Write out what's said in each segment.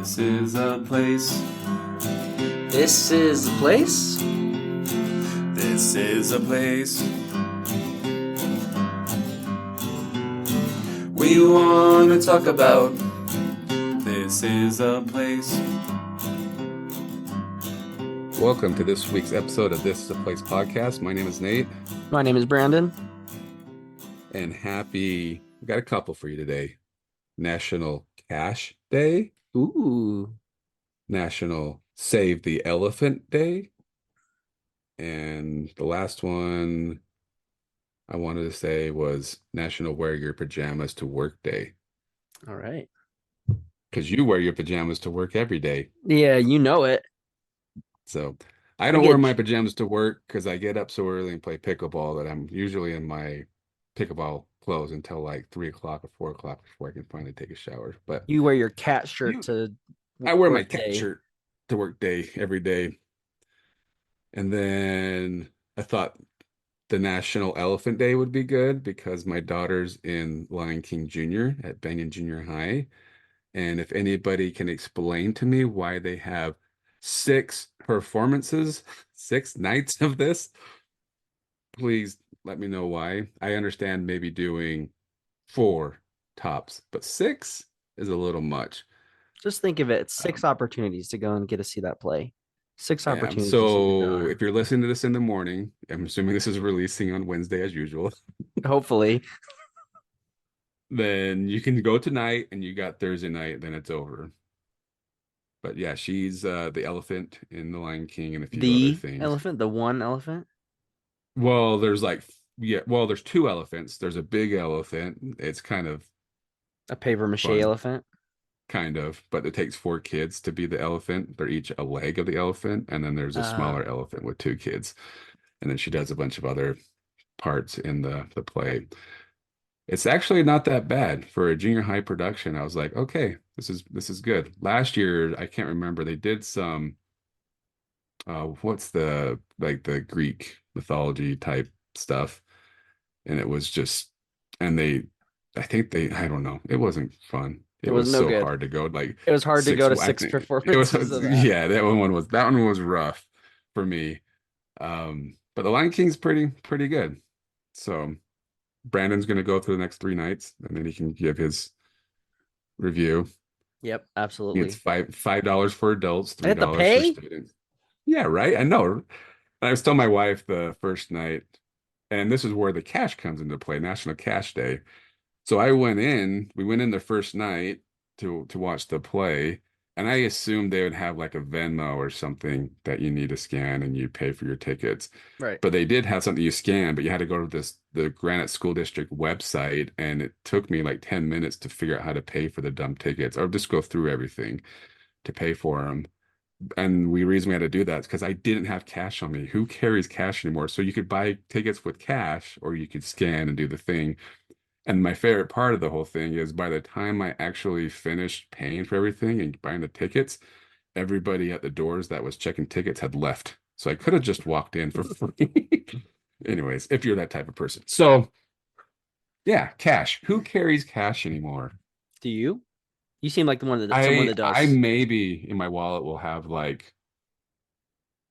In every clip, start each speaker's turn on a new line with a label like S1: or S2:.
S1: This is a place.
S2: This is the place.
S1: This is a place. We want to talk about. This is a place.
S3: Welcome to this week's episode of This is a Place podcast. My name is Nate.
S2: My name is Brandon.
S3: And we got a couple for you today. National Cash Day.
S2: Ooh.
S3: National Save the Elephant Day. And the last one I wanted to say was National Wear Your Pajamas to Work Day.
S2: All right.
S3: Because you wear your pajamas to work every day.
S2: Yeah, you know it.
S3: So I don't wear my pajamas to work because I get up so early and play pickleball that I'm usually in my pickleball clothes until like 3 o'clock or 4 o'clock before I can finally take a shower. But
S2: you wear your cat shirt
S3: I wear my
S2: work
S3: cat
S2: day.
S3: shirt to work day every day. And then I thought the National Elephant Day would be good because my daughter's in Lion King Jr. at Banyan Junior High. And if anybody can explain to me why they have 6 performances, 6 nights of this, please let me know why. I understand maybe doing 4 tops, but 6 is a little much.
S2: Just think of it. It's 6 opportunities to go and get to see that play. 6
S3: Yeah,
S2: opportunities to see your
S3: so
S2: daughter.
S3: if you're listening to this in the morning, I'm assuming this is releasing on Wednesday as usual,
S2: Hopefully.
S3: then you can go tonight and you got Thursday night, then it's over. But yeah, she's the elephant in The Lion King and a few other
S2: The
S3: things.
S2: elephant, the one elephant.
S3: Well, there's 2 elephants. There's a big elephant. It's kind of
S2: A paper mache
S3: fun,
S2: elephant.
S3: but it takes 4 kids to be the elephant. They're each a leg of the elephant, and then there's a smaller elephant with 2 kids. And then she does a bunch of other parts in the play. It's actually not that bad for a junior high production. I was like, okay, this is good. Last year, I can't remember, they did some what's the Greek mythology type stuff, and it was just and they I don't know, it wasn't fun.
S2: It
S3: It
S2: was
S3: was
S2: no
S3: so
S2: good.
S3: hard to go like
S2: It was hard to
S3: 6.
S2: go to
S3: I
S2: 6
S3: think it was
S2: performances of that.
S3: yeah, that one was rough for me. But the Lion King's pretty good. So Brandon's gonna go through the next 3 nights and then he can give his review.
S2: Yep,
S3: It's
S2: absolutely.
S3: $5 for adults,
S2: I have to
S3: $3 for
S2: pay?
S3: students. Yeah, right. I know. And I was telling my wife the first night, and this is where the cash comes into play, National Cash Day. So we went in the first night to watch the play, and I assumed they would have like a Venmo or something that you need to scan and you pay for your tickets.
S2: Right.
S3: But they did have something you scan, but you had to go to the Granite School District website, and it took me like 10 minutes to figure out how to pay for the dumb tickets or just go through everything to pay for them. And the reason we had to do that is because I didn't have cash on me. Who carries cash anymore? So you could buy tickets with cash or you could scan and do the thing. And my favorite part of the whole thing is by the time I actually finished paying for everything and buying the tickets, everybody at the doors that was checking tickets had left. So I could have just walked in for free. Anyways, if you're that type of person. So yeah, cash. Who carries cash anymore?
S2: Do you? You seem like someone that
S3: I
S2: does.
S3: maybe in my wallet will have like,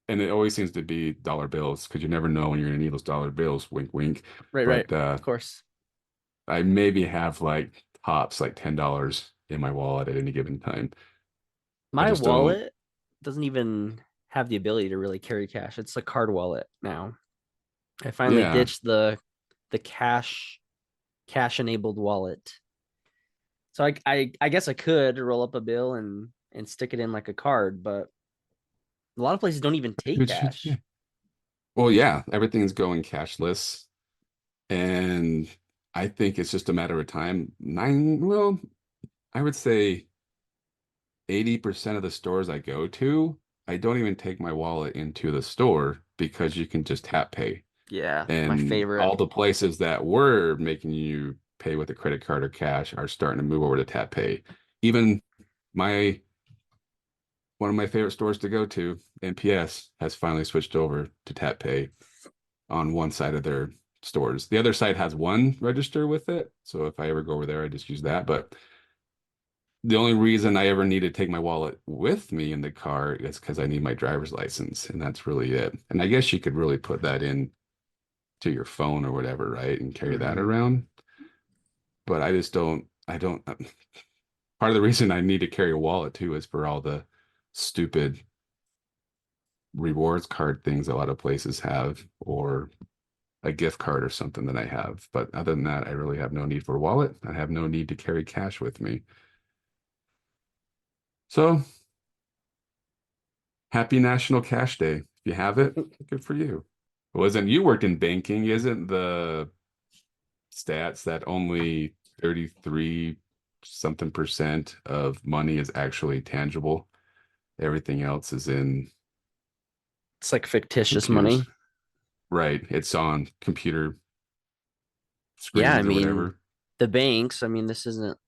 S3: and it always seems to be dollar bills because you never know when you're gonna need those dollar bills, wink wink.
S2: Right.
S3: But
S2: Of course.
S3: I maybe have like tops like $10 in my wallet at any given time. I
S2: My
S3: just don't.
S2: wallet doesn't even have the ability to really carry cash. It's a card wallet now. I finally
S3: Yeah,
S2: ditched the cash enabled wallet. So I guess I could roll up a bill and stick it in like a card, but a lot of places don't even take
S3: yeah.
S2: cash.
S3: Well, yeah, everything's going cashless, and I think it's just a matter of time. Well, I would say 80% of the stores I go to, I don't even take my wallet into the store because you can just tap pay.
S2: Yeah, my
S3: And
S2: favorite.
S3: all the places that were making you pay with a credit card or cash are starting to move over to tap pay. Even my one of my favorite stores to go to, NPS, has finally switched over to tap pay on one side of their stores. The other side has one register with it. So if I ever go over there, I just use that. But The only reason I ever need to take my wallet with me in the car is because I need my driver's license, and that's really it. And I guess you could really put that in to your phone or whatever, right? And carry that
S2: Hmm.
S3: around. But I just don't, I don't, part of the reason I need to carry a wallet too is for all the stupid rewards card things a lot of places have, or a gift card or something that I have. But other than that, I really have no need for a wallet. I have no need to carry cash with me. So happy National Cash Day. If you have it, good for you. Wasn't you worked in banking? Isn't the stats that only 33 something percent of money is actually tangible? Everything else is in
S2: It's like fictitious
S3: computers.
S2: money.
S3: Right. It's on computer
S2: Yeah, I
S3: screens or
S2: mean,
S3: whatever.
S2: the banks, I mean, this isn't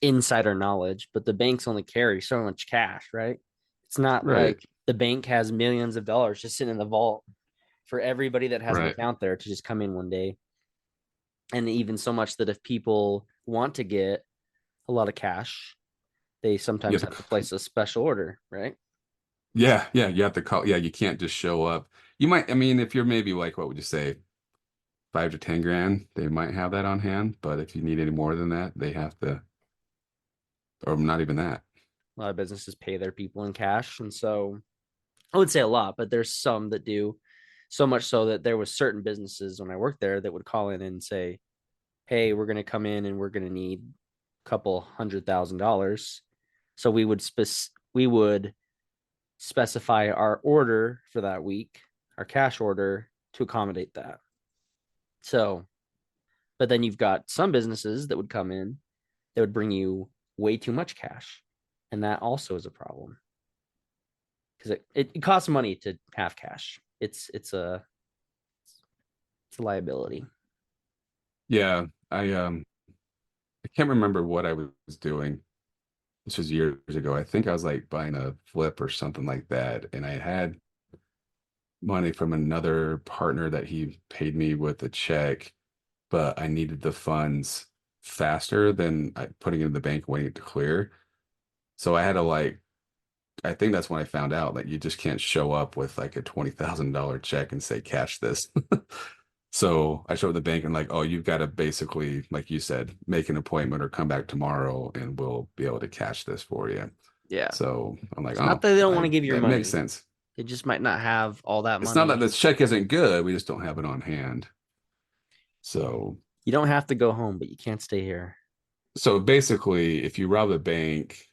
S2: insider knowledge, but the banks only carry so much cash, right? It's not
S3: Right.
S2: like the bank has millions of dollars just sitting in the vault for everybody that has an
S3: Right.
S2: account there to just come in one day. And even so much that if people want to get a lot of cash, they
S3: You
S2: sometimes
S3: have
S2: have
S3: to,
S2: to place a special order, right?
S3: yeah, yeah, you have to call. Yeah, you can't just show up. You might, I mean, if you're maybe like, what would you say, 5 to 10 grand, they might have that on hand. But if you need any more than that, they have to, or not even that.
S2: A lot of businesses pay their people in cash. And so I would say a lot, but there's some that do, so much so that there was certain businesses when I worked there that would call in and say, hey, we're going to come in and we're going to need a couple $100,000. So we would specify our order for that week, our cash order to accommodate that. So, but then you've got some businesses that would come in that would bring you way too much cash. And that also is a problem because it costs money to have cash. It's a liability.
S3: Yeah, I can't remember what I was doing. This was years ago. I think I was like buying a flip or something like that, and I had money from another partner that he paid me with a check, but I needed the funds faster than putting it in the bank waiting it to clear. So I had to like, I think that's when I found out that you just can't show up with like a $20,000 check and say, cash this. So I showed the bank and like, oh, you've got to basically, like you said, make an appointment or come back tomorrow and we'll be able to cash this for you.
S2: Yeah.
S3: So I'm like,
S2: It's not
S3: oh,
S2: that they don't want
S3: I
S2: to give you your
S3: that makes
S2: money.
S3: sense.
S2: They just might not have all that
S3: It's not that
S2: money.
S3: this check isn't good, we just don't have it on hand. So
S2: You don't have to go home, but you can't stay here.
S3: so basically, if you rob a bank,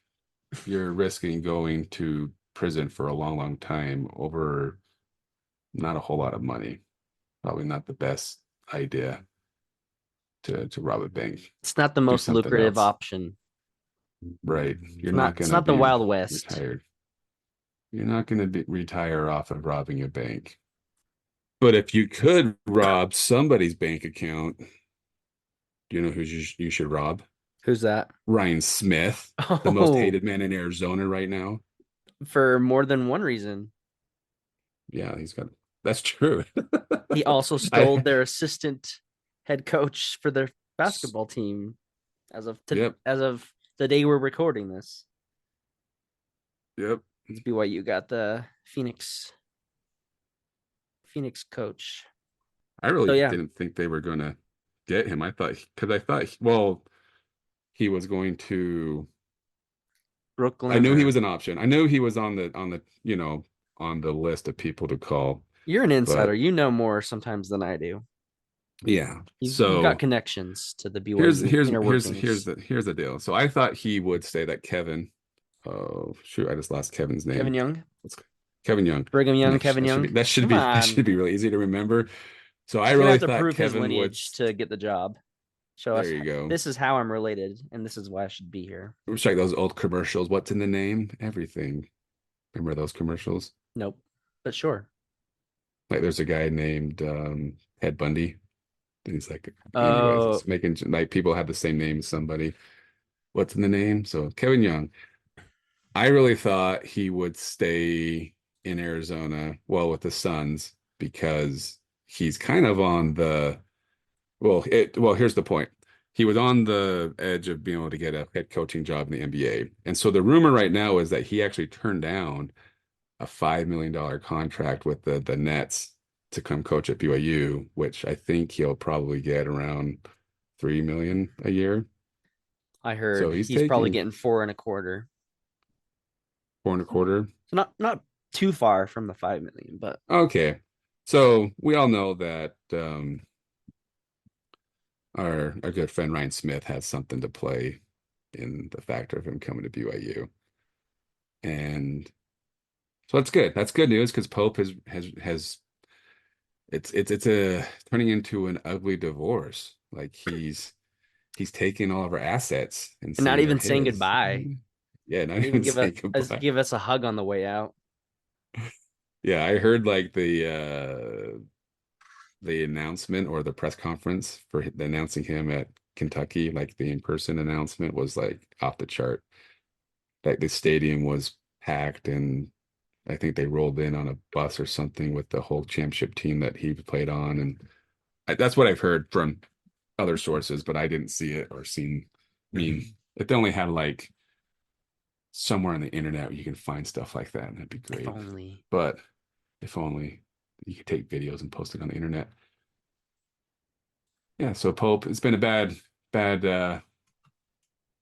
S3: you're risking going to prison for a long, long time over not a whole lot of money. Probably not the best idea to rob a bank.
S2: It's not the
S3: Do
S2: most
S3: something
S2: lucrative
S3: else.
S2: option.
S3: Right. You're
S2: It's not
S3: not
S2: it's
S3: going to
S2: not the
S3: be
S2: Wild West.
S3: retired. You're not going to be retire off of robbing a bank. But if you could rob somebody's bank account, do you know who you should rob?
S2: Who's that?
S3: Ryan Smith, the most
S2: Oh,
S3: hated man in Arizona right now.
S2: for more than one reason.
S3: Yeah, that's true.
S2: He also stole
S3: I
S2: their assistant head coach for their basketball team
S3: yep,
S2: as of the day we're recording this.
S3: yep.
S2: It's BYU got the Phoenix coach.
S3: I
S2: So
S3: really
S2: yeah,
S3: didn't think they were going to get him. I thought because I thought well, he was going to I
S2: Brooklyn
S3: knew he
S2: or
S3: was an option. I knew he was on the, on the list of people to call.
S2: you're an insider.
S3: But
S2: You know more sometimes than I do.
S3: yeah.
S2: You've got
S3: So
S2: connections to the
S3: here's
S2: BYU
S3: here's
S2: inner
S3: here's here's
S2: workings.
S3: the here's the deal. So I thought he would say that Kevin, oh shoot, I just lost Kevin's
S2: Kevin
S3: name.
S2: Young,
S3: It's Kevin Young.
S2: Brigham Young,
S3: Gosh,
S2: Kevin Young.
S3: that should
S2: Come
S3: be that
S2: on,
S3: should be really easy to remember. So I
S2: he's gonna
S3: really
S2: have to
S3: thought
S2: prove his
S3: Kevin would.
S2: lineage to get the job. Show
S3: There
S2: us
S3: you go.
S2: this is how I'm related, and this is why I should be here.
S3: It's like those old commercials. What's in the name? Everything. Remember those commercials?
S2: Nope, but sure.
S3: Like there's a guy named Ted Bundy. And he's like, anyways,
S2: Oh,
S3: it's making like people have the same name as somebody. What's in the name? So Kevin Young. I really thought he would stay in Arizona, well, with the Suns, because he's kind of on the well, here's the point. he was on the edge of being able to get a head coaching job in the NBA. And so the rumor right now is that he actually turned down a $5 million contract with the Nets to come coach at BYU, which I think he'll probably get around 3 million a year.
S2: I
S3: So
S2: heard
S3: he's
S2: he's probably
S3: taking
S2: getting 4.25.
S3: 4.25.
S2: So not too far from the 5 million, but
S3: Okay. So we all know that our good friend Ryan Smith has something to play in the factor of him coming to BYU. And so that's good. That's good news because Pope has it's a turning into an ugly divorce. Like he's taking all of our assets and
S2: and not
S3: saying they're
S2: even saying
S3: his.
S2: goodbye.
S3: Yeah, not
S2: Didn't even
S3: even saying goodbye.
S2: give us a hug on the way out.
S3: Yeah, I heard like the announcement or the press conference for announcing him at Kentucky, like the in-person announcement was like off the chart. Like the stadium was packed and I think they rolled in on a bus or something with the whole championship team that he played on. And that's what I've heard from other sources, but I didn't see it or seen. I mean, if they only had like somewhere on the internet where you can find stuff like that, that'd be
S2: If
S3: great.
S2: only.
S3: But if only you could take videos and post it on the internet. Yeah, so Pope, it's been a bad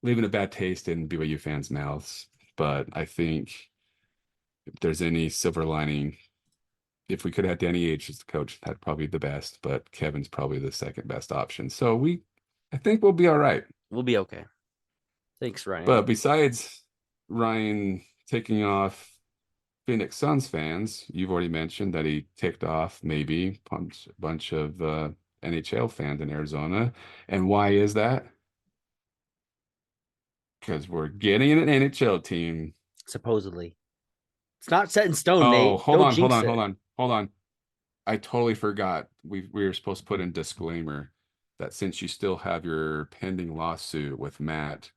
S3: leaving a bad taste in BYU fans' mouths. But I think if there's any silver lining, if we could have Danny H as the coach, that'd probably be the best. But Kevin's probably the second best option. So I think we'll be all right.
S2: We'll be okay. Thanks, Ryan.
S3: But besides Ryan taking off Phoenix Suns fans, you've already mentioned that he ticked off maybe bunch of NHL fans in Arizona. And why is that? Because we're getting an NHL team.
S2: Supposedly. It's not set in stone,
S3: Oh,
S2: Nate.
S3: hold
S2: Don't
S3: on, hold
S2: jinx
S3: on,
S2: it.
S3: hold on, hold on. I totally forgot. We were supposed to put in disclaimer that since you still have your pending lawsuit with Matt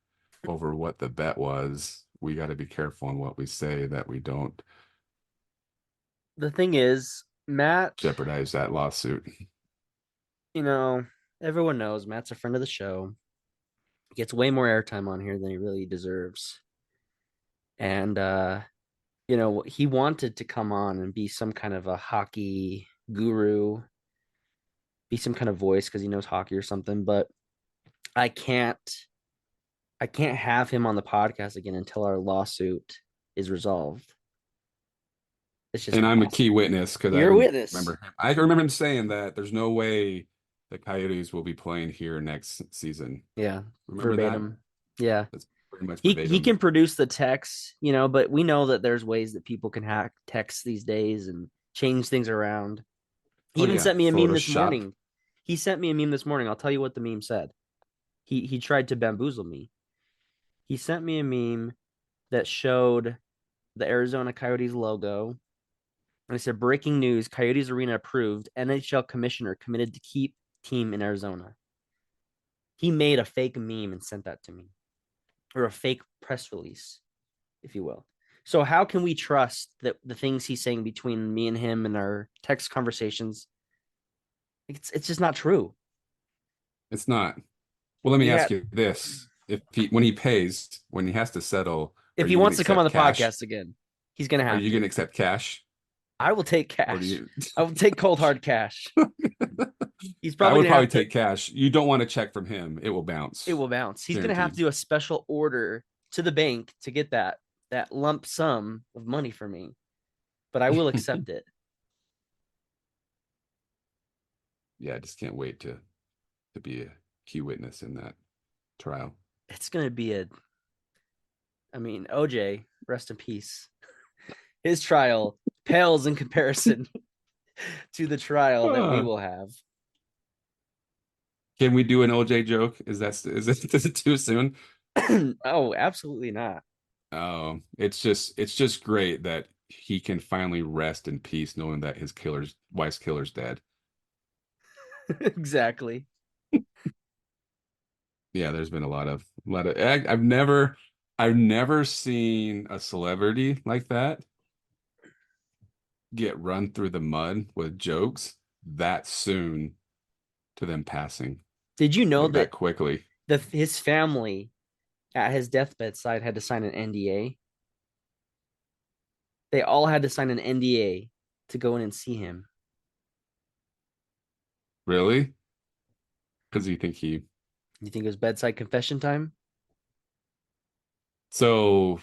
S3: over what the bet was, we got to be careful on what we say that we don't
S2: The thing is, Matt,
S3: jeopardize that lawsuit.
S2: you know, everyone knows Matt's a friend of the show. He gets way more airtime on here than he really deserves. And he wanted to come on and be some kind of a hockey guru, be some kind of voice because he knows hockey or something, but I can't I can't have him on the podcast again until our lawsuit is resolved. It's just
S3: And I'm a key
S2: impossible.
S3: witness because
S2: You're a witness.
S3: I can remember him saying that there's no way the Coyotes will be playing here next season.
S2: Yeah,
S3: Remember that?
S2: verbatim. Yeah.
S3: That's pretty much
S2: He
S3: verbatim.
S2: can produce the text, but we know that there's ways that people can hack text these days and change things around. He
S3: Oh
S2: even
S3: yeah,
S2: sent me a meme this
S3: Photoshop.
S2: morning. He sent me a meme this morning. I'll tell you what the meme said. He tried to bamboozle me. He sent me a meme that showed the Arizona Coyotes logo. And it said, breaking news, Coyotes Arena approved. NHL commissioner committed to keep team in Arizona. He made a fake meme and sent that to me, or a fake press release, if you will. So how can we trust that the things he's saying between me and him and our text conversations? It's just not true.
S3: It's not. Well, let me
S2: We
S3: ask
S2: had
S3: you this. If he when he pays, when he has to settle, are
S2: If he
S3: you going to
S2: wants to come on
S3: accept
S2: the
S3: cash?
S2: podcast again, he's gonna
S3: Are
S2: have
S3: you going
S2: to.
S3: to accept cash?
S2: I will take
S3: Or do
S2: cash.
S3: you
S2: I will take cold hard cash. He's
S3: I
S2: probably
S3: would
S2: gonna
S3: probably
S2: have to.
S3: take cash. You don't want a check from him. It will
S2: It
S3: bounce.
S2: will bounce. He's gonna have to
S3: Guaranteed.
S2: do a special order to the bank to get that lump sum of money for me. But I will accept it.
S3: Yeah, I just can't wait to be a key witness in that trial.
S2: It's gonna be OJ, rest in peace. His trial pales in comparison to the trial that we
S3: Uh,
S2: will have.
S3: can we do an OJ joke? Is it too soon?
S2: Oh, absolutely not.
S3: Oh, it's just great that he can finally rest in peace knowing that his wife's killer's dead.
S2: Exactly.
S3: Yeah, there's been a lot of I've never seen a celebrity like that get run through the mud with jokes that soon to them passing
S2: Did you know
S3: like that
S2: that
S3: quickly.
S2: his family at his deathbed side had to sign an NDA. They all had to sign an NDA to go in and see him.
S3: Really? Because you think he
S2: You think it was bedside confession time?
S3: so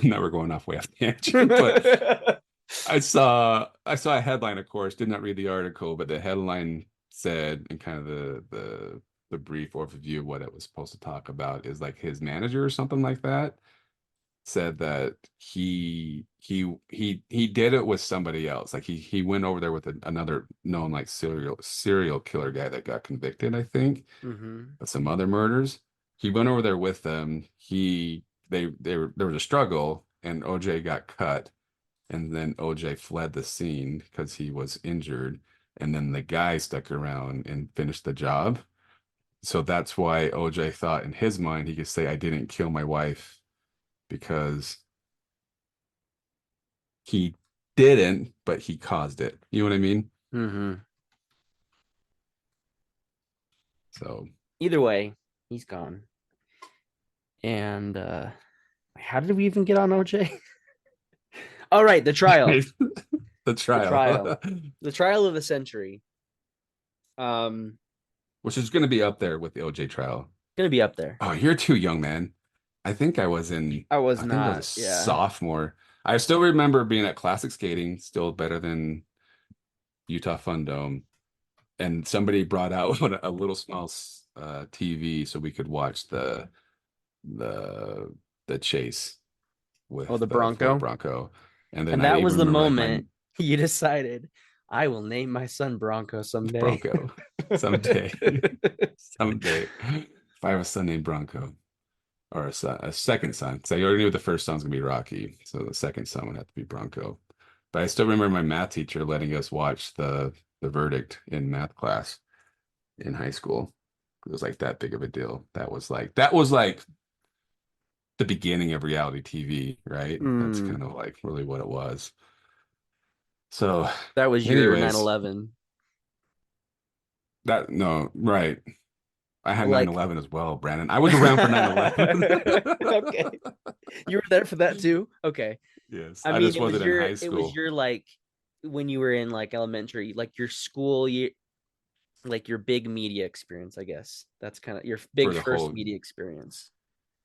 S3: now we're going off way off tangent, but I saw a headline, of course, did not read the article, but the headline said, and kind of the brief overview of what it was supposed to talk about is like his manager or something like that said that he did it with somebody else. Like he went over there with another known like serial killer guy that got convicted, I think,
S2: Mm-hmm.
S3: of some other murders. He went over there with them. There was a struggle, and OJ got cut, and then OJ fled the scene because he was injured, and then the guy stuck around and finished the job. So that's why OJ thought in his mind he could say, "I didn't kill my wife," because he didn't, but he caused it. You know what I mean?
S2: Mm-hmm.
S3: So
S2: Either way, he's gone. And how did we even get on OJ? All right, the trial.
S3: the
S2: The
S3: trial,
S2: trial. The trial of the century. Um,
S3: which is going to be up there with the OJ trial.
S2: gonna be up there.
S3: Oh, you're too young, man.
S2: I was
S3: I think I was a
S2: not, yeah.
S3: sophomore. I still remember being at classic skating, still better than Utah Fun Dome. And somebody brought out a little small TV so we could watch the the chase
S2: Oh,
S3: with
S2: the
S3: the Ford
S2: Bronco.
S3: Bronco. And then
S2: And
S3: I
S2: that
S3: even
S2: was the
S3: remember like
S2: moment
S3: my
S2: you decided I will name my son Bronco someday.
S3: Bronco someday, someday. If I have a son named Bronco or a second son, so you already knew the first son's gonna be Rocky, so the second son would have to be Bronco. But I still remember my math teacher letting us watch the verdict in math class in high school. It was like that big of a deal. That was like the beginning of reality TV, right? That's
S2: Mm,
S3: kind of like really what it was. So,
S2: that was your nine
S3: anyways,
S2: 11.
S3: that no, right. I had nine
S2: Like,
S3: eleven as well, Brandon. I was around for 9/11.
S2: okay. You were there for that too? Okay.
S3: Yes,
S2: I
S3: I
S2: mean,
S3: just wasn't in high
S2: it was
S3: school
S2: your like when you were in like elementary, like your school year, like your big media experience, I guess. That's kind of your
S3: for
S2: big
S3: the
S2: first
S3: whole.
S2: media experience.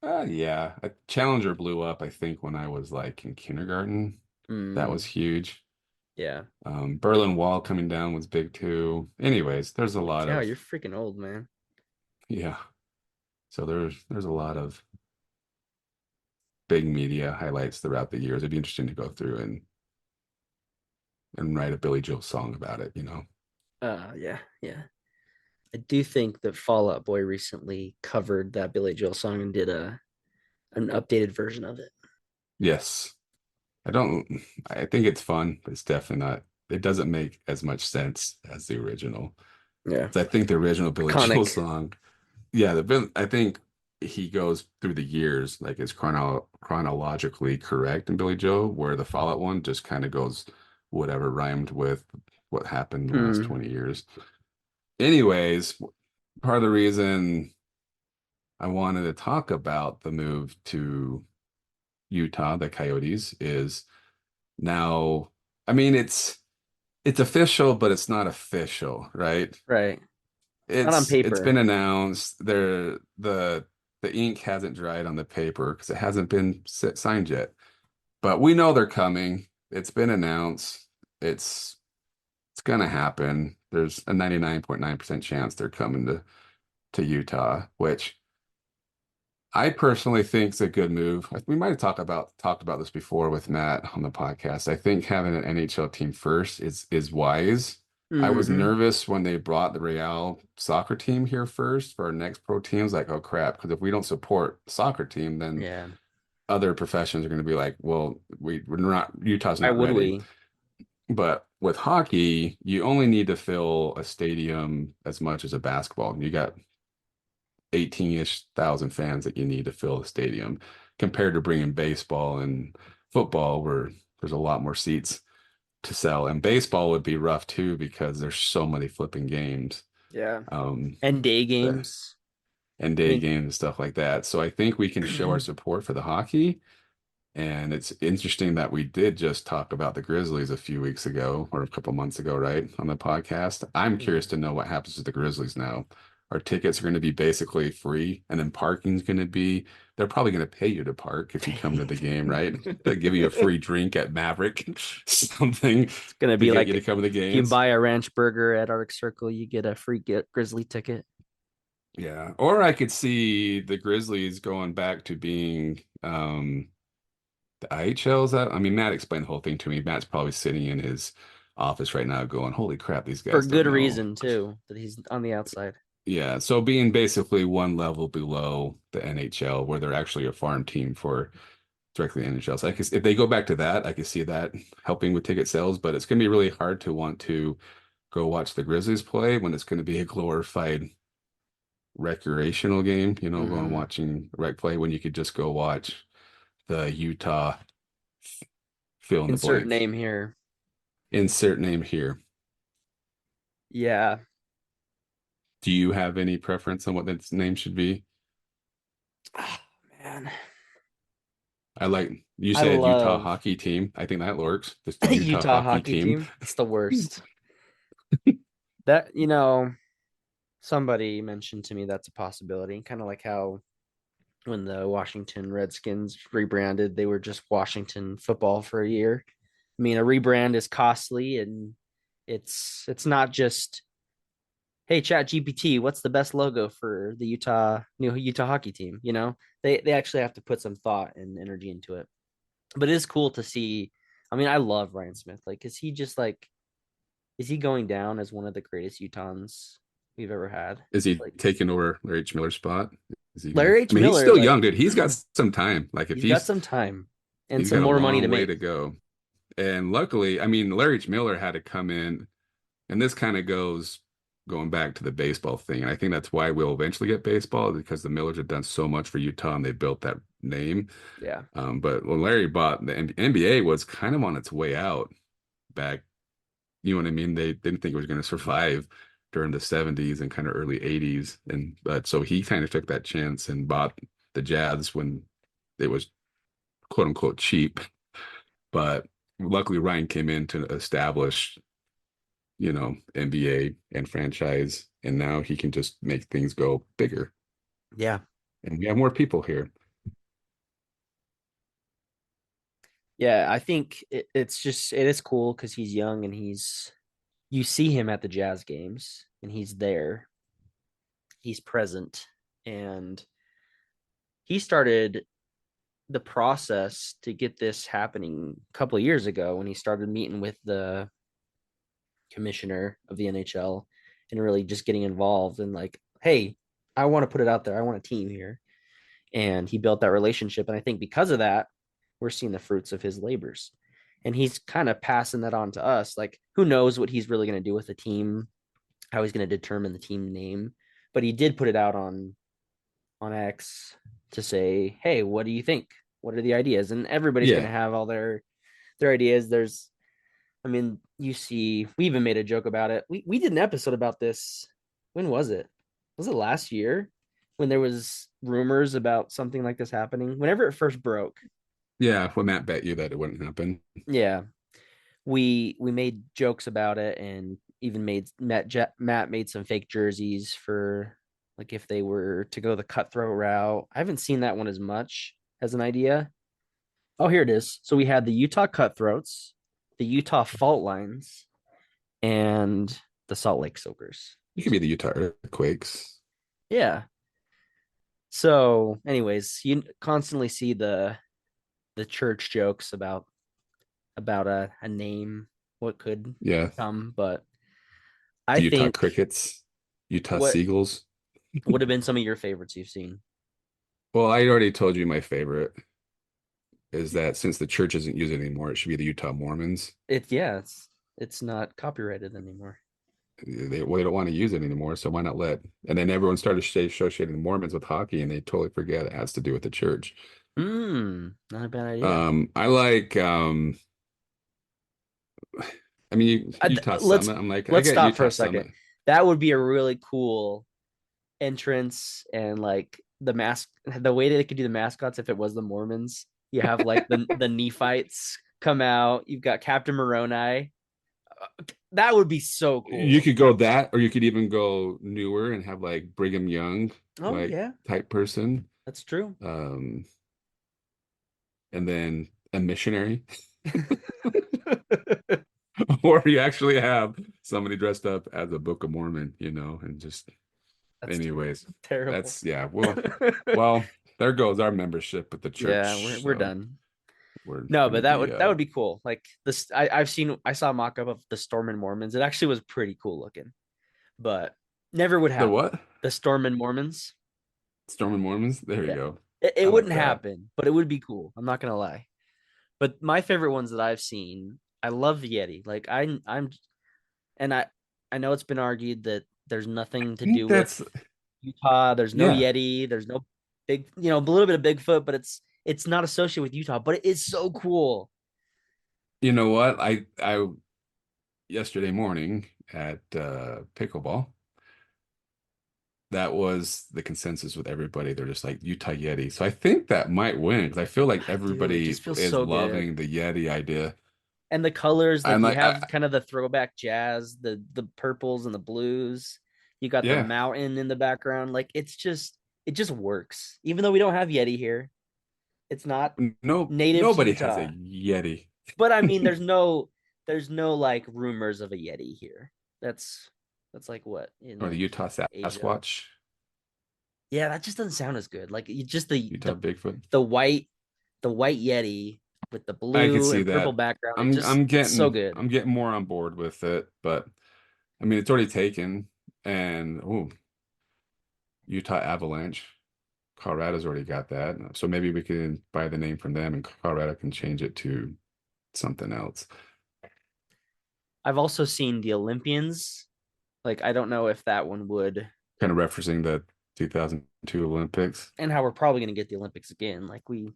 S3: Yeah, a Challenger blew up, I think, when I was like in kindergarten. That was
S2: Mm,
S3: huge.
S2: yeah.
S3: Berlin Wall coming down was big too. Anyways, there's a
S2: Holy
S3: lot
S2: cow,
S3: of
S2: you're freaking old, man.
S3: yeah. So there's a lot of big media highlights throughout the years. It'd be interesting to go through and write a Billy Joel song about it, you know?
S2: Yeah, yeah. I do think that Fall Out Boy recently covered that Billy Joel song and did a an updated version of it.
S3: Yes. I don't, I think it's fun, but it's definitely not, it doesn't make as much sense as the original.
S2: Yeah.
S3: So I think the original Billy Joel
S2: Iconic.
S3: song, yeah, I think he goes through the years, like it's chronologically correct in Billy Joel, where the Fallout one just kind of goes whatever rhymed with what happened in the last
S2: Mm,
S3: 20 years. Anyways, part of the reason I wanted to talk about the move to Utah, the Coyotes, is now, I mean, it's official, but it's not official, right?
S2: right. Not on
S3: It's been
S2: paper.
S3: announced. The ink hasn't dried on the paper because it hasn't been signed yet. But we know they're coming. It's been announced. It's gonna happen. There's a 99.9% chance they're coming to Utah, which I personally think is a good move. We might have talked about this before with Matt on the podcast. I think having an NHL team first is wise. I was
S2: Hmm.
S3: nervous when they brought the Real soccer team here first for our next pro teams. Like, oh crap, because if we don't support soccer team, then
S2: Yeah.
S3: other professions are going to be like, well, we're not Utah's
S2: Why
S3: not
S2: would
S3: ready.
S2: we?
S3: But with hockey, you only need to fill a stadium as much as a basketball. You got 18-ish thousand fans that you need to fill the stadium compared to bringing baseball and football where there's a lot more seats to sell. And baseball would be rough too because there's so many flipping games.
S2: Yeah.
S3: Um,
S2: And day
S3: the,
S2: games.
S3: and
S2: I
S3: day
S2: mean,
S3: games and stuff like that. So I think we can show our support for the hockey. And it's interesting that we did just talk about the Grizzlies a few weeks ago or a couple months ago, right, on the podcast. I'm curious to know what happens with the Grizzlies now. Our tickets are going to be basically free, and then parking's going to be, they're probably going to pay you to park if you come to the game, right? They'll give you a free drink at Maverick, something
S2: it's gonna
S3: to
S2: be
S3: get you
S2: like
S3: to come to the
S2: if you
S3: games.
S2: buy a ranch burger at Arctic Circle, you get a free Grizzly ticket.
S3: Yeah. Or I could see the Grizzlies going back to being the IHL's out. I mean, Matt explained the whole thing to me. Matt's probably sitting in his office right now going, holy crap, these
S2: For
S3: guys don't
S2: good
S3: know.
S2: reason too, that he's on the outside.
S3: Yeah, so being basically one level below the NHL, where they're actually a farm team for directly the NHL. So I guess if they go back to that, I could see that helping with ticket sales, but it's going to be really hard to want to go watch the Grizzlies play when it's going to be a glorified recreational game, going
S2: Mm-hmm.
S3: watching rec play when you could just go watch the Utah fill in the
S2: Insert
S3: blank.
S2: name here.
S3: Insert name here.
S2: Yeah.
S3: Do you have any preference on what that name should be?
S2: Oh, man.
S3: I like you
S2: I
S3: said Utah
S2: love
S3: hockey team. I think that works. Just the
S2: the
S3: Utah
S2: Utah
S3: hockey
S2: hockey
S3: team.
S2: team. It's the worst. That, somebody mentioned to me that's a possibility. Kind of like how when the Washington Redskins rebranded, they were just Washington football for a year. I mean, a rebrand is costly and it's not just, hey, Chat GPT, what's the best logo for the new Utah hockey team? They actually have to put some thought and energy into it. But it is cool to see. I mean, I love Ryan Smith. Like, is he going down as one of the greatest Utahns we've ever had?
S3: Is he
S2: Like
S3: taking over Larry H. Miller's spot? Is he gonna?
S2: Larry
S3: I
S2: H.
S3: mean, he's
S2: Miller,
S3: still
S2: like
S3: young, dude. He's got some time. Like if
S2: he's got some time and
S3: he's
S2: some
S3: got a
S2: more money to
S3: long way
S2: make.
S3: to go. And luckily, I mean, Larry H. Miller had to come in, and this kind of goes going back to the baseball thing. And I think that's why we'll eventually get baseball because the Millers have done so much for Utah and they built that name.
S2: Yeah.
S3: But when Larry bought the NBA was kind of on its way out back. You know what I mean? They didn't think it was going to survive during the 70s and kind of early 80s. And but so he kind of took that chance and bought the Jazz when it was quote unquote cheap. But luckily Ryan came in to establish, NBA and franchise, and now he can just make things go bigger.
S2: Yeah.
S3: And we have more people here.
S2: Yeah. I think it is cool because he's young and you see him at the Jazz games and he's there, he's present, and he started the process to get this happening a couple of years ago when he started meeting with the commissioner of the NHL and really just getting involved and like, hey, I want to put it out there. I want a team here. And he built that relationship. And I think because of that, we're seeing the fruits of his labors. And he's kind of passing that on to us. Like, who knows what he's really going to do with the team, how he's going to determine the team name. But he did put it out on X to say, hey, what do you think? What are the ideas? And everybody's going to
S3: Yeah.
S2: have all their ideas. I mean, we even made a joke about it. We did an episode about this. When was it? Was it last year when there was rumors about something like this happening? Whenever it first broke.
S3: Yeah. Well, Matt bet you that it wouldn't happen.
S2: Yeah. We made jokes about it and even made Matt made some fake jerseys for like if they were to go the cutthroat route. I haven't seen that one as much as an idea. Oh, here it is. So we had the Utah Cutthroats, the Utah Fault Lines, and the Salt Lake Soakers.
S3: You could be the Utah Earthquakes.
S2: Yeah. So, anyways, you constantly see the church jokes about a name, what could
S3: Yeah.
S2: come, but
S3: The
S2: I
S3: Utah
S2: think
S3: Crickets, Utah
S2: what
S3: Seagulls.
S2: would have been some of your favorites you've seen.
S3: Well, I already told you my favorite is that since the church isn't using it anymore, it should be the Utah Mormons.
S2: It's not copyrighted anymore.
S3: They don't want to use it anymore, so why not let? And then everyone started associating the Mormons with hockey, and they totally forget it has to do with the church.
S2: Not a bad idea.
S3: I like. I mean,
S2: I,
S3: Utah
S2: let's
S3: Summit. I'm like, I
S2: let's
S3: got
S2: stop for
S3: Utah
S2: a second.
S3: Summit.
S2: That would be a really cool entrance and like the way that they could do the mascots if it was the Mormons. You have like the Nephites come out. You've got Captain Moroni. That would be so
S3: You
S2: cool.
S3: could go that, or you could even go newer and have like Brigham Young,
S2: Oh
S3: like
S2: yeah,
S3: type person.
S2: that's true.
S3: Um, and then a missionary, or you actually have somebody dressed up as a Book of Mormon, and just
S2: That's
S3: anyways,
S2: terrible.
S3: that's yeah. Well, there goes our membership at the
S2: Yeah,
S3: church.
S2: we're
S3: So
S2: done.
S3: we're
S2: No, but
S3: gonna
S2: that
S3: be
S2: would that would be cool. Like this, I saw a mock up of the Stormin' Mormons. It actually was pretty cool looking, but never would
S3: the
S2: happen.
S3: what?
S2: The Stormin' Mormons.
S3: Storm and Mormons. There you
S2: Yeah,
S3: go.
S2: it
S3: I like
S2: wouldn't
S3: that.
S2: happen, but it would be cool. I'm not gonna lie. But my favorite ones that I've seen, I love the Yeti. Like and I know it's been argued that there's nothing to
S3: I think
S2: do with
S3: that's
S2: Utah. There's no
S3: yeah.
S2: Yeti. There's no big, a little bit of Bigfoot, but it's not associated with Utah. But it is so cool.
S3: You know what? I yesterday morning at pickleball, that was the consensus with everybody. They're just like Utah Yeti. So I think that might win because I feel like
S2: Dude, it
S3: everybody
S2: just feels
S3: is
S2: so good.
S3: loving the Yeti idea.
S2: And the colors, like
S3: I'm
S2: you
S3: like,
S2: have kind of the throwback jazz, the purples and the blues. You got the
S3: yeah,
S2: mountain in the background. Like it just works. Even though we don't have Yeti here, it's not
S3: no,
S2: native to
S3: nobody has a
S2: Utah.
S3: Yeti.
S2: But I mean, there's no like rumors of a Yeti here. That's like what in
S3: Or the
S2: like
S3: Utah
S2: Asia.
S3: Sasquatch,
S2: Yeah, that just doesn't sound as good. Like you just the
S3: Utah
S2: the
S3: Bigfoot.
S2: the white the white Yeti with the
S3: I could
S2: blue
S3: see
S2: and purple
S3: that.
S2: background.
S3: I'm I'm
S2: It's so
S3: getting
S2: good.
S3: I'm getting more on board with it, but I mean it's already taken. And Utah Avalanche. Colorado's already got that. So maybe we can buy the name from them and Colorado can change it to something else.
S2: I've also seen the Olympians. Like I don't know if that one would,
S3: Kind of referencing the 2002 Olympics.
S2: and how we're probably going to get the Olympics again. Like and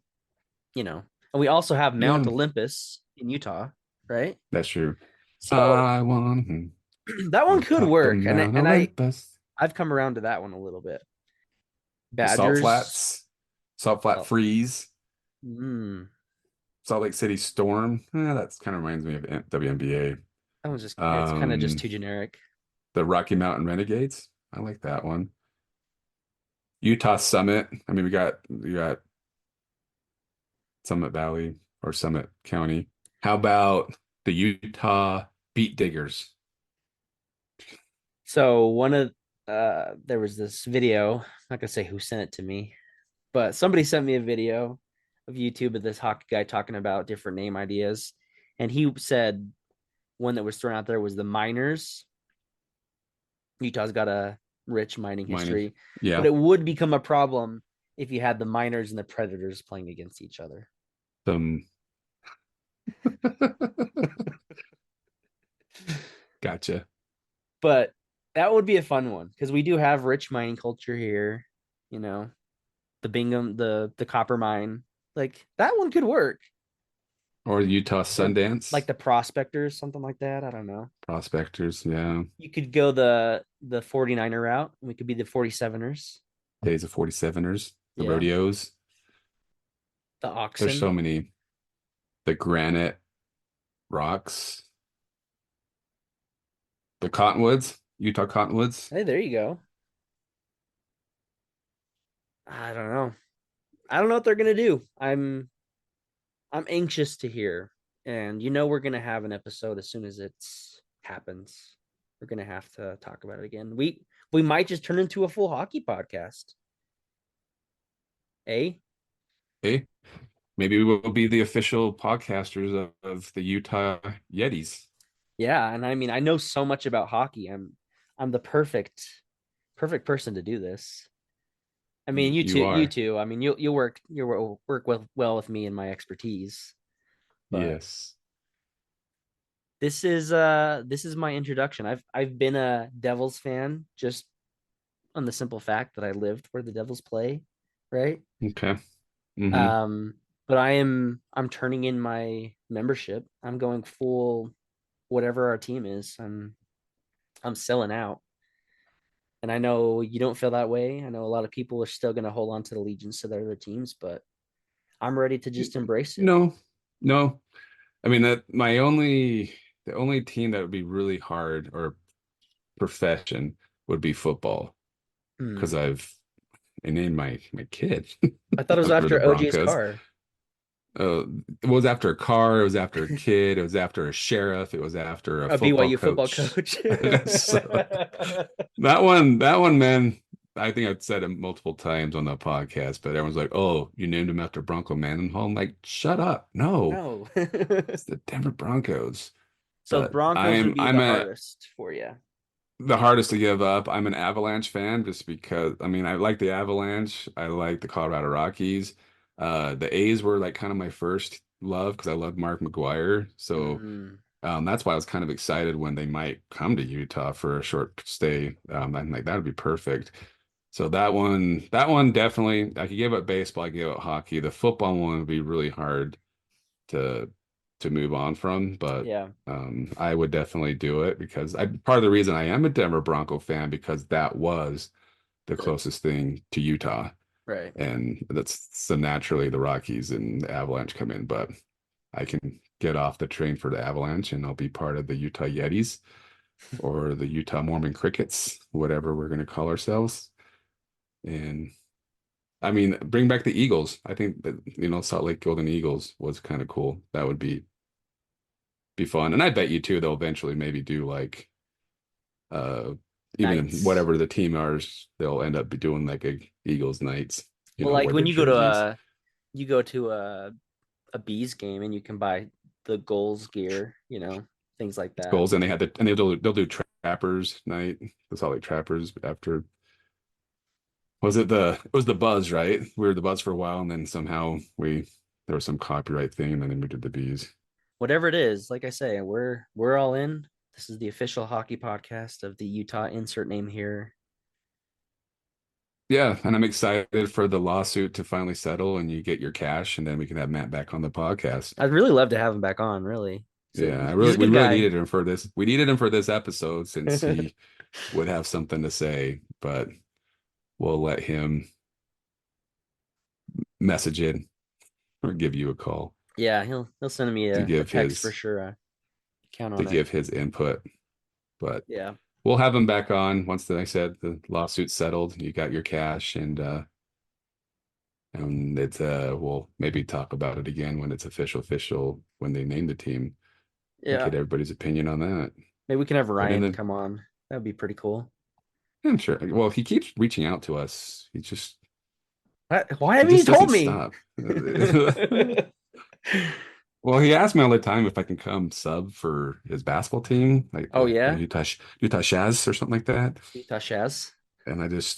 S2: we also have Mount
S3: Yeah,
S2: Olympus in Utah, right?
S3: that's true.
S2: So
S3: I want
S2: that one
S3: on
S2: could
S3: top of
S2: work, and
S3: Mount
S2: I've
S3: Olympus.
S2: come around to that one a little bit.
S3: The Salt
S2: Badgers.
S3: Flats, Salt Flat
S2: Oh,
S3: Freeze,
S2: mm,
S3: Salt Lake City Storm. That's kind of reminds me of WNBA.
S2: that one's just it's kind of just
S3: Um,
S2: too generic.
S3: the Rocky Mountain Renegades. I like that one. Utah Summit. I mean, we got Summit Valley or Summit County. How about the Utah Beet Diggers?
S2: So one of there was this video. I'm not gonna say who sent it to me, but somebody sent me a video of YouTube of this hockey guy talking about different name ideas, and he said one that was thrown out there was the Miners. Utah's got a rich mining
S3: Mining.
S2: history, but
S3: Yeah.
S2: it would become a problem if you had the Miners and the Predators playing against each other.
S3: Some gotcha.
S2: But that would be a fun one because we do have rich mining culture here. You know, the Bingham, the copper mine, like that one could work.
S3: Or Utah
S2: Or like
S3: Sundance
S2: the prospectors, something like that. I don't know.
S3: Prospectors. Yeah.
S2: You could go the 49er route. We could be the 47ers.
S3: Days of 47ers, the
S2: Yeah.
S3: rodeos.
S2: The
S3: There's
S2: oxen.
S3: so many. The granite rocks, the cottonwoods, Utah cottonwoods.
S2: Hey, there you go. I don't know. I don't know what they're gonna do. I'm anxious to hear. And we're gonna have an episode as soon as it's happens. We're gonna have to talk about it again. We might just turn into a full hockey podcast. Eh?
S3: Hey, maybe we will be the official podcasters of the Utah Yetis.
S2: Yeah, and I mean I know so much about hockey. I'm the perfect person to do this. I mean
S3: You
S2: you
S3: are.
S2: too. I mean you'll work well with me and my expertise. But
S3: Yes.
S2: this is my introduction. I've been a Devils fan just on the simple fact that I lived where the Devils play, right?
S3: Okay. Mm-hmm.
S2: Um, but I'm turning in my membership. I'm going full whatever our team is. I'm selling out. And I know you don't feel that way. I know a lot of people are still going to hold on to the allegiance to their other teams, but I'm ready to just embrace it.
S3: No, no. I mean that the only team that would be really hard or profession would be football because
S2: Hmm.
S3: I named my kid
S2: I thought it was
S3: after the
S2: after OG's
S3: Broncos.
S2: car.
S3: It was after a car, it was after a kid, it was after a sheriff, it was after a
S2: A
S3: football
S2: BYU football
S3: coach.
S2: coach.
S3: So that one, man, I think I've said it multiple times on the podcast, but everyone's like, "Oh, you named him after Bronco Mendenhall." I'm like, "Shut up! No,
S2: No.
S3: it's the Denver Broncos."
S2: So
S3: But
S2: Broncos would be the hardest for you.
S3: the hardest to give up. I'm an Avalanche fan just because I mean I like the Avalanche. I like the Colorado Rockies. The A's were like kind of my first love because I love Mark McGuire. So
S2: Mm,
S3: that's why I was kind of excited when they might come to Utah for a short stay. I'm like that would be perfect. So that one definitely. I could give up baseball. I could give up hockey. The football one would be really hard to move on from, but
S2: yeah.
S3: I would definitely do it because I part of the reason I am a Denver Bronco fan because that was the
S2: The,
S3: closest thing to Utah,
S2: right.
S3: and that's so naturally the Rockies and the Avalanche come in, but I can get off the train for the Avalanche and I'll be part of the Utah Yetis or the Utah Mormon Crickets, whatever we're going to call ourselves. And I mean, bring back the Eagles. I think that, Salt Lake Golden Eagles was kind of cool. That would be fun. And I bet you too, they'll eventually maybe do like uh even
S2: Nights.
S3: whatever the team are, they'll end up be doing like a Eagles nights,
S2: Well, like
S3: wear
S2: when
S3: their jerseys.
S2: you go to a bees game and you can buy the goals gear, things like that.
S3: Goals, and they'll do trappers night, the Salt Lake Trappers after it was the Buzz, right? We were the Buzz for a while and then somehow we there was some copyright thing and then we did the bees.
S2: Whatever it is, like I say, we're all in. This is the official hockey podcast of the Utah insert name here.
S3: Yeah, and I'm excited for the lawsuit to finally settle and you get your cash and then we can have Matt back on the podcast.
S2: I'd really love to have him back on, really.
S3: Yeah,
S2: He's a
S3: we
S2: good
S3: really
S2: guy.
S3: needed him for this. We needed him for this episode since he would have something to say, but we'll let him message in or give you a call
S2: Yeah, he'll send me
S3: to
S2: a
S3: give
S2: text for
S3: his
S2: sure. Count on it.
S3: input. But
S2: Yeah.
S3: we'll have him back on once I said the lawsuit's settled, you got your cash and it's we'll maybe talk about it again when it's official when they name the team and
S2: Yeah.
S3: get everybody's opinion on that.
S2: Maybe we can have
S3: But in
S2: Ryan
S3: the
S2: come on. That'd be pretty cool.
S3: I'm sure. Well, he keeps reaching out to us.
S2: Why
S3: He
S2: haven't you
S3: just doesn't
S2: told me?
S3: stop. Well, he asks me all the time if I can come sub for his basketball team, like
S2: Oh
S3: the
S2: yeah,
S3: Utah Jazz or something like that.
S2: Utah Shaz.
S3: And I just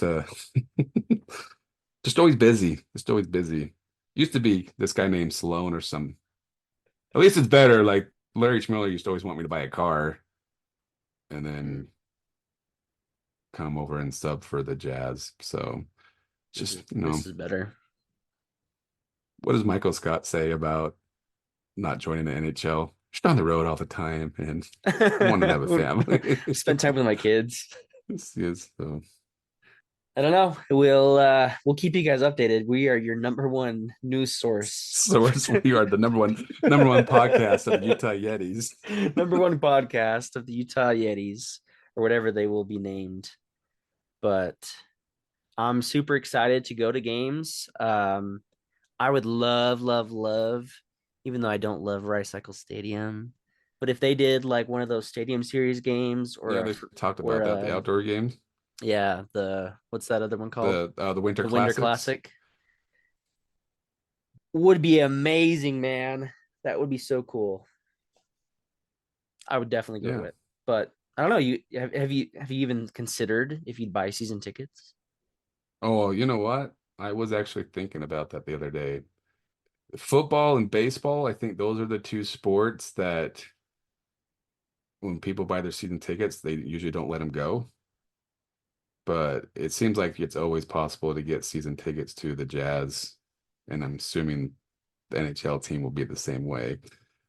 S3: just always busy. Just always busy. Used to be this guy named Sloan or some. At least it's better. Like Larry Schmiller used to always want me to buy a car and
S2: Mm,
S3: then come over and sub for the Jazz. So just,
S2: this is better.
S3: what does Michael Scott say about not joining the NHL? Just on the road all the time and wanting to have a family.
S2: Spend time with my kids.
S3: This is so
S2: I don't know. We'll keep you guys updated. We are your number one news source.
S3: we are the number one podcast of the Utah Yetis.
S2: Number one podcast of the Utah Yetis, or whatever they will be named. But I'm super excited to go to games. I would love, love, love, even though I don't love Rice Cycle Stadium. But if they did like one of those Stadium Series games
S3: Yeah, they talked
S2: or
S3: about that, the outdoor games,
S2: yeah, what's that other one called?
S3: the Winter
S2: The Winter
S3: Classics.
S2: Classic would be amazing, man. That would be so cool. I would definitely go to
S3: Yeah.
S2: it. But I don't know. Have you even considered if you'd buy season tickets?
S3: Oh, you know what? I was actually thinking about that the other day. Football and baseball, I think those are the two sports that when people buy their season tickets, they usually don't let them go. But it seems like it's always possible to get season tickets to the Jazz, and I'm assuming the NHL team will be the same way.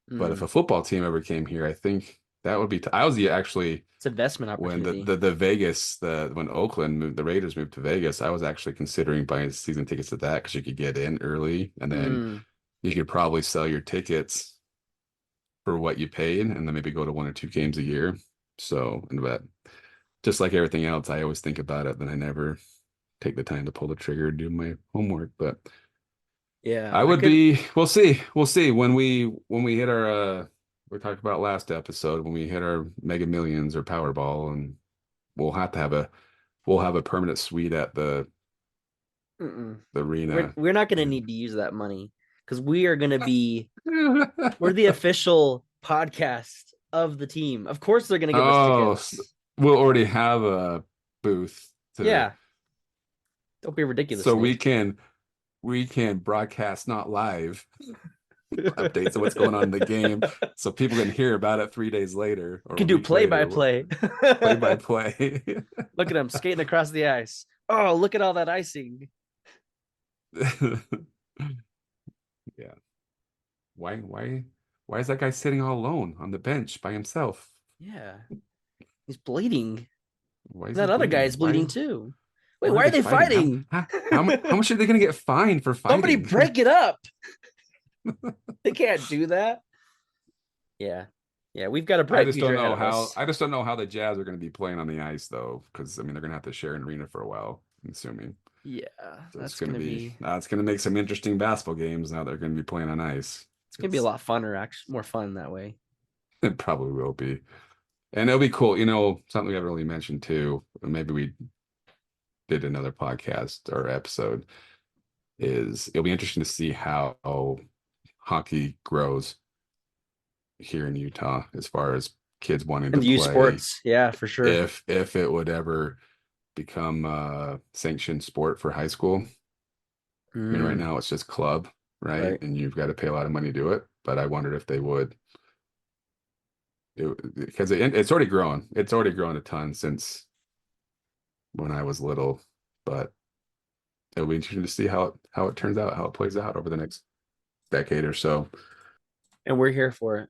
S3: But if
S2: Mm,
S3: a football team ever came here, I think That would be. I was actually
S2: It's investment
S3: when the,
S2: opportunity.
S3: the the Vegas when Oakland moved, the Raiders moved to Vegas. I was actually considering buying season tickets to that because you could get in early, and then
S2: Mm,
S3: you could probably sell your tickets for what you paid, and then maybe go to 1 or 2 games a year. So, but just like everything else, I always think about it, then I never take the time to pull the trigger and do my homework. But
S2: yeah,
S3: I
S2: I
S3: would
S2: could.
S3: be, we'll see when we hit our we talked about last episode when we hit our Mega Millions or Powerball, and we'll have to have a we'll have a permanent suite at
S2: Mm-mm.
S3: the
S2: We're
S3: arena.
S2: we're not going to
S3: And
S2: need to use that money because we are going to be. We're the official podcast of the team. Of course, they're going to give us
S3: oh,
S2: tickets.
S3: we'll already have a booth to
S2: Yeah, don't be ridiculous,
S3: so we
S2: Nate.
S3: can we can broadcast not live updates of what's going on in the game so people can hear about it 3 days later or
S2: Can
S3: a
S2: do
S3: week
S2: play by
S3: later.
S2: play.
S3: Play by play.
S2: Look at him skating across the ice. Oh, look at all that icing.
S3: Yeah. Why is that guy sitting all alone on the bench by himself?
S2: Yeah, he's bleeding.
S3: Why is he
S2: That other guy
S3: bleeding?
S2: is bleeding too. Wait,
S3: Why are
S2: why are
S3: they
S2: they
S3: fighting?
S2: fighting?
S3: How much are they gonna get fined for
S2: Somebody
S3: fighting?
S2: break it up. They can't do that. Yeah. Yeah, we've got a bright future ahead of us.
S3: I just don't know how the Jazz are gonna be playing on the ice though, because I mean they're gonna have to share an arena for a while, I'm assuming.
S2: Yeah,
S3: So
S2: that's gonna be
S3: it's gonna make some interesting basketball games now they're gonna be playing on ice.
S2: it's gonna be a lot funner, actually, more fun that way.
S3: It probably will be. And it'll be cool. You know, something we haven't really mentioned too, maybe we did another podcast or episode, is it'll be interesting to see how hockey grows here in Utah as far as kids wanting to
S2: And youth
S3: play,
S2: sports, yeah, for sure.
S3: if it would ever become a sanctioned sport for high school. I mean, right
S2: Mm,
S3: now it's just club, right?
S2: right.
S3: And you've got to pay a lot of money to do it. But I wondered if they would, because it's already grown. It's already grown a ton since when I was little. But it'll be interesting to see how it turns out, how it plays out over the next decade or so.
S2: And we're here for it.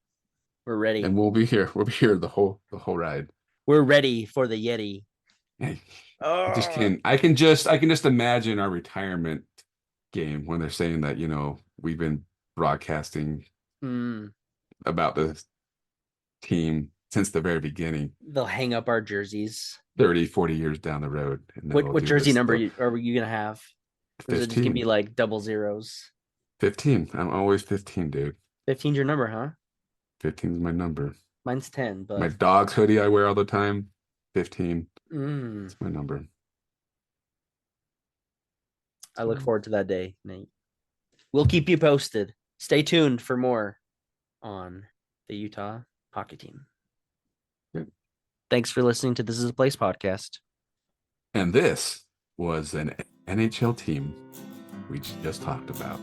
S2: We're ready.
S3: And we'll be here. We'll be here the whole ride.
S2: We're ready for the Yeti.
S3: Hey,
S2: Oh,
S3: I can just imagine our retirement game when they're saying that, we've been broadcasting
S2: mm,
S3: about the team since the very beginning,
S2: they'll hang up our jerseys.
S3: 30, 40 years down the road. And then
S2: What
S3: they'll do
S2: jersey
S3: this
S2: number
S3: the
S2: are you gonna have? Or is it just gonna be
S3: 15.
S2: like double zeros?
S3: 15. I'm always 15, dude.
S2: 15's your number, huh?
S3: 15 is my number.
S2: Mine's 10,
S3: My
S2: but
S3: dog's hoodie I wear all the time. 15.
S2: mm,
S3: It's my number.
S2: I look
S3: So,
S2: forward to that day, Nate. We'll keep you posted. Stay tuned for more on the Utah hockey team.
S3: yeah.
S2: Thanks for listening to This Is a Place podcast.
S3: And this was an NHL team we just talked about.